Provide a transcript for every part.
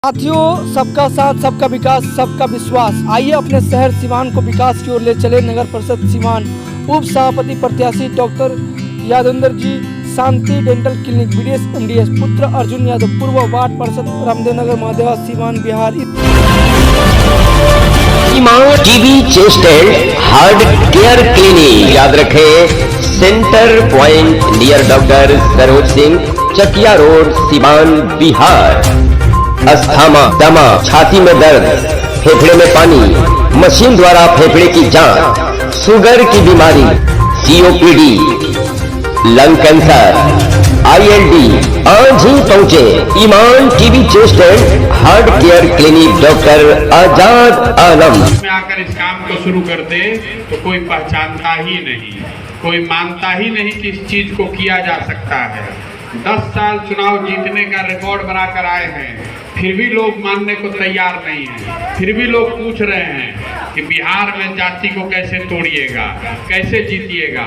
साथियों, सबका साथ, सबका विकास, सबका विश्वास। आइए अपने शहर सीवान को विकास की ओर ले चले। नगर परिषद सीवान उप सभापति प्रत्याशी doctor Yadvendra ji, Shanti dental clinic, BDS MDS, पुत्र अर्जुन यादव, पूर्व वार्ड पार्षद Ramdev Nagar Mahadeva, Siwan Bihar. TB chest and heart care clinic, याद रखें, centre point near doctor Saroj Singh, Chakia road, Siwan Bihar. Asthma, दमा, छाती में दर्द, फेफड़े में पानी, मशीन द्वारा फेफड़े की जांच, शुगर की बीमारी, सीओपीडी, लंग कैंसर, आईएलडी, आज ही पहुंचे Iman TB chest and heart care clinic, doctor Azad Alam. में आकर इस काम को शुरू करते तो कोई पहचानता ही नहीं, कोई मानता ही नहीं कि इस चीज को किया जा सकता है। 10 साल चुनाव जीतने का रिकॉर्ड बनाकर आए हैं, फिर भी लोग मानने को तैयार नहीं हैं। फिर भी लोग पूछ रहे हैं कि बिहार में जाति को कैसे तोड़िएगा, कैसे जीतिएगा।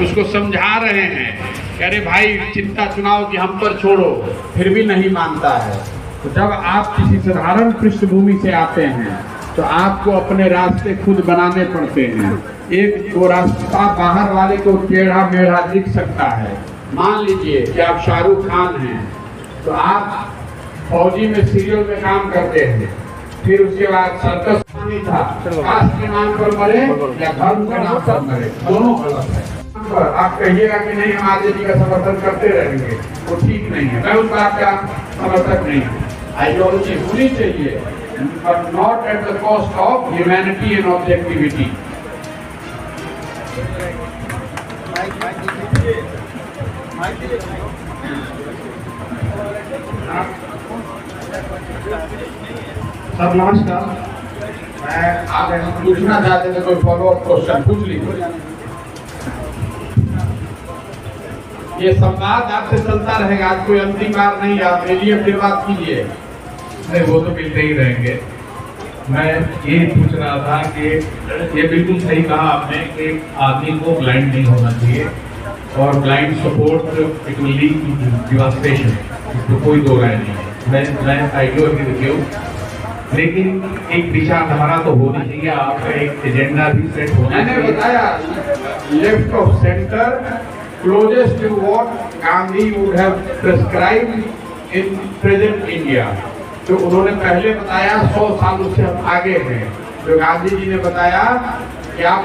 उसको समझा रहे हैं कि अरे भाई, चिंता चुनाव की हम पर छोड़ो, फिर भी नहीं मानता है। तो जब आप किसी साधारण पृष्ठभूमि से आते हैं तो आपको अपने रास्ते खुद बनाने पड़ते हैं। एक वो रास्ता बाहर वाले को टेढ़ा मेढ़ा दिख सकता है। मान लीजिए कि आप शाहरुख खान हैं, तो आप फौजी में सीरियल में काम करते हैं, फिर उसके बाद सर्कस नहीं था, कास्ट के नाम पर मरे या धर्म के नाम पर मरे, दोनों गलत है। आप कहिएगा कि नहीं हम आरजेडी का समर्थन करते रहेंगे, वो ठीक नहीं है। मैं उस बात का समर्थक नहीं हूँ। आइडियोलॉजी होनी चाहिए, but not at the cost of humanity and objectivity. Sir नमस्कार, मैं आप ऐसा पूछना चाहते थे, कोई फॉलोअप क्वेश्चन पूछ लीजिए। ये संवाद आपसे चलता रहेगा, आज कोई अंतिम बार नहीं, आप मिलिए फिर बात कीजिए। नहीं, वो तो मिलते ही रहेंगे। मैं ये पूछ रहा था कि ये बिल्कुल सही कहा आपने कि आदमी को ब्लाइंड नहीं होना चाहिए, और blind support it will lead to devastation, इसमें कोई दो राय नहीं है। मैं I do agree with you, लेकिन एक विचारधारा तो होनी चाहिए, आपका एक एजेंडा भी सेट होना चाहिए। मैंने बताया left of centre, closest to what Gandhi would have prescribed in present India. तो उन्होंने पहले बताया 100 सालों से हम आगे हैं। तो गांधी जी ने बताया कि आप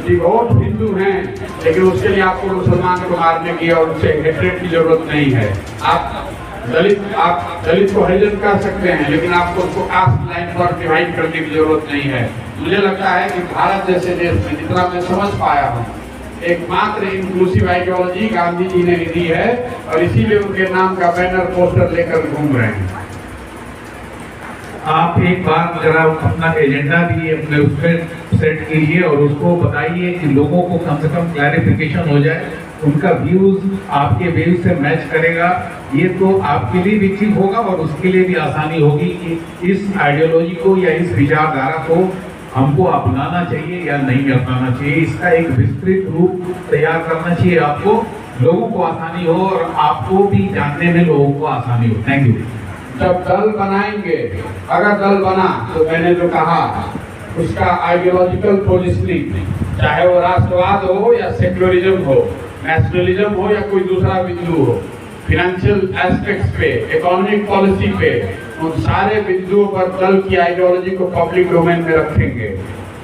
डिवोट हिंदू हैं, लेकिन उसके लिए आपको मुसलमान को मारने की और उससे हेट्रेड की जरूरत नहीं है। आप दलित को हरिजन कर सकते हैं, लेकिन आपको उसको कास्ट लाइन पर डिवाइड करने की जरूरत नहीं है। मुझे लगता है कि भारत जैसे देश में, जितना मैं समझ पाया हूँ, एकमात्र इंक्लूसिव आइडियोलॉजी गांधी जी ने दी है, और इसीलिए उनके नाम का बैनर पोस्टर लेकर घूम रहे हैं। आप एक बार जरा अपना एजेंडा भी अपने उस पर सेट कीजिए और उसको बताइए कि लोगों को कम से कम क्लैरिफिकेशन हो जाए, उनका व्यूज आपके व्यूज से मैच करेगा। ये तो आपके लिए भी ठीक होगा और उसके लिए भी आसानी होगी कि इस आइडियोलॉजी को या इस विचारधारा को हमको अपनाना चाहिए या नहीं अपनाना चाहिए। इसका एक विस्तृत रूप तैयार करना चाहिए आपको, लोगों को आसानी हो और आपको भी जानने में लोगों को आसानी हो। Thank you. जब दल बनाएंगे, अगर दल बना तो मैंने जो कहा उसका आइडियोलॉजिकल पोजिशनिंग, चाहे वो राष्ट्रवाद हो या सेक्युलरिज्म हो, नेशनलिज्म हो या कोई दूसरा बिंदु हो, फिनेंशियल एस्पेक्ट्स पे, इकोनॉमिक पॉलिसी पे, उन सारे बिंदुओं पर दल की आइडियोलॉजी को पब्लिक डोमेन में रखेंगे।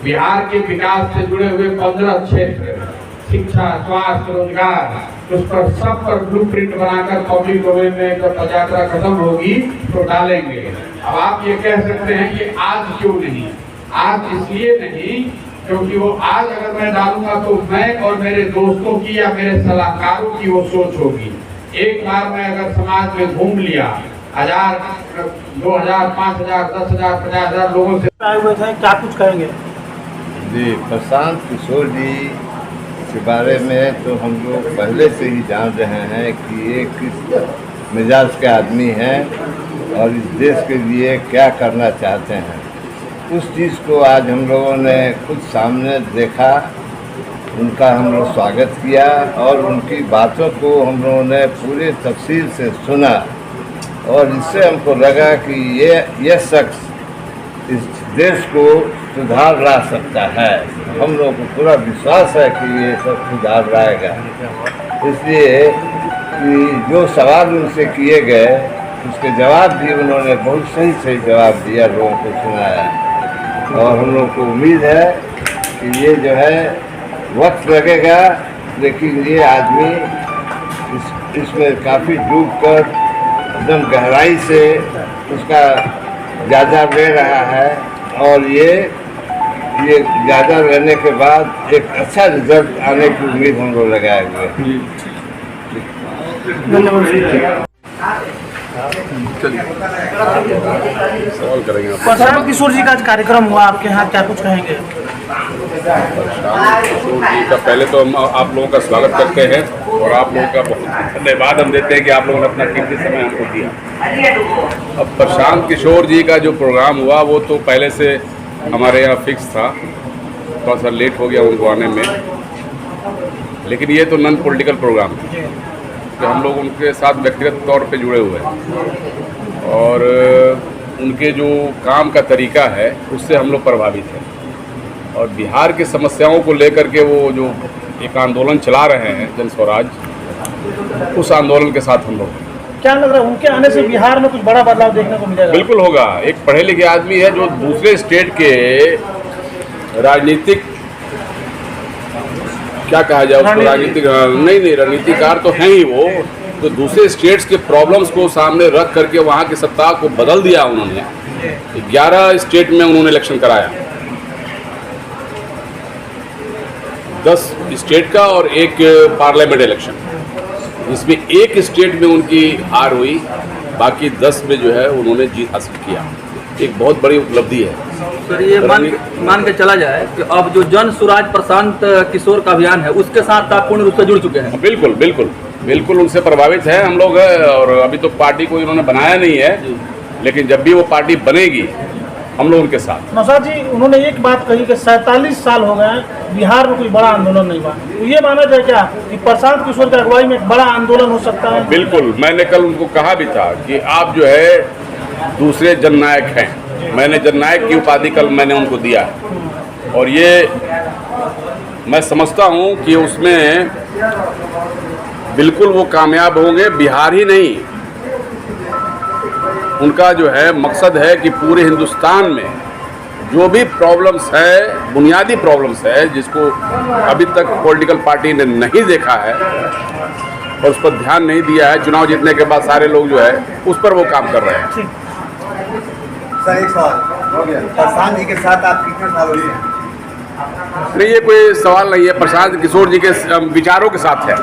बिहार के विकास से जुड़े हुए 15 क्षेत्र, शिक्षा, स्वास्थ्य, रोजगार, उस पर सब पर ब्लूप्रिंट बनाकर पब्लिक डोमेन में जब पदयात्रा खत्म होगी तो डालेंगे। अब आप ये कह सकते हैं कि आज क्यों नहीं? आज इसलिए नहीं क्योंकि वो आज अगर मैं डालूंगा तो मैं और मेरे दोस्तों की या मेरे सलाहकारों की वो सोच होगी। एक बार मैं अगर समाज में घूम लिया, 1000, 2000, 5000, 10,000, 50,000 लोगों से क्या कुछ कहेंगे? जी, प्रशांत किशोर जी के बारे में तो हम लोग पहले से ही जान रहे हैं कि ये किस मिजाज के आदमी हैं और इस देश के लिए क्या करना चाहते हैं। उस चीज़ को आज हम लोगों ने खुद सामने देखा, उनका हम लोग स्वागत किया और उनकी बातों को हम लोगों ने पूरे तफसील से सुना और इससे हमको लगा कि ये शख्स इस देश को सुधार ला सकता है। हम लोगों को पूरा विश्वास है कि ये सब सुधार लाएगा। इसलिए कि जो सवाल उनसे किए गए उसके जवाब भी उन्होंने बहुत सही सही जवाब दिया, लोगों को सुनाया। और हम लोग को उम्मीद है कि ये जो है वक्त लगेगा, लेकिन ये आदमी इसमें काफ़ी डूब कर एकदम गहराई से उसका जायजा ले रहा है। और ये जायजा लेने के बाद एक अच्छा रिजल्ट आने की उम्मीद हम लोग लगाए हुए हैं। सवाल करेंगे आप। प्रशांत किशोर जी का आज कार्यक्रम हुआ आपके यहाँ, क्या कुछ कहेंगे? प्रशांत किशोर जी का पहले तो हम आप लोगों का स्वागत करते हैं और आप लोगों का बहुत धन्यवाद हम देते हैं कि आप लोगों ने अपना कीमती समय हमको दिया। अब प्रशांत किशोर जी का जो प्रोग्राम हुआ वो तो पहले से हमारे यहाँ फिक्स था, थोड़ा सा लेट हो गया उनको आने में, लेकिन ये तो नॉन पॉलिटिकल प्रोग्राम है कि हम लोग उनके साथ व्यक्तिगत तौर पे जुड़े हुए हैं और उनके जो काम का तरीका है उससे हम लोग प्रभावित हैं। और बिहार की समस्याओं को लेकर के वो जो एक आंदोलन चला रहे हैं जन स्वराज, उस आंदोलन के साथ हम लोग हैं। क्या लग रहा है उनके आने से बिहार में कुछ बड़ा बदलाव देखने को मिलेगा? बिल्कुल होगा। एक पढ़े लिखे आदमी है जो दूसरे स्टेट के राजनीतिक, क्या कहा जाए उसको, राजनीतिक नहीं रणनीतिकार तो हैं ही वो, तो दूसरे स्टेट्स के प्रॉब्लम्स को सामने रख करके वहाँ की सत्ता को बदल दिया उन्होंने। 11 स्टेट में उन्होंने इलेक्शन कराया, 10 स्टेट का और एक पार्लियामेंट इलेक्शन, जिसमें एक स्टेट में उनकी हार हुई, बाकी 10 में जो है उन्होंने जीत हासिल किया। एक बहुत बड़ी उपलब्धि है। सर ये मान के चला जाए कि अब जो जन स्वराज प्रशांत किशोर का अभियान है उसके साथ आप पूर्ण रूप से जुड़ चुके हैं? बिल्कुल बिल्कुल बिल्कुल उनसे प्रभावित है हम लोग। और अभी तो पार्टी को इन्होंने बनाया नहीं है, लेकिन जब भी वो पार्टी बनेगी हम लोग उनके साथ। नौशाद जी, उन्होंने एक बात कही कि 47 साल हो गए बिहार में कोई बड़ा आंदोलन नहीं हुआ, तो ये माना जाए क्या कि प्रशांत किशोर की अगुवाई में एक बड़ा आंदोलन हो सकता है? बिल्कुल, मैंने कल उनको कहा भी था कि आप जो है दूसरे जननायक हैं। मैंने जननायक की उपाधि कल मैंने उनको दिया, और ये मैं समझता हूँ कि उसमें बिल्कुल वो कामयाब होंगे। बिहार ही नहीं, उनका जो है मकसद है कि पूरे हिंदुस्तान में जो भी प्रॉब्लम्स है, बुनियादी प्रॉब्लम्स है, जिसको अभी तक पॉलिटिकल पार्टी ने नहीं देखा है और उस पर ध्यान नहीं दिया है, चुनाव जीतने के बाद सारे लोग जो है उस पर वो काम कर रहे हैं। सर एक सवाल, प्रशांत जी के साथ आप कितने सालों से हैं? नहीं, ये कोई सवाल नहीं है, प्रशांत किशोर जी के विचारों के साथ है।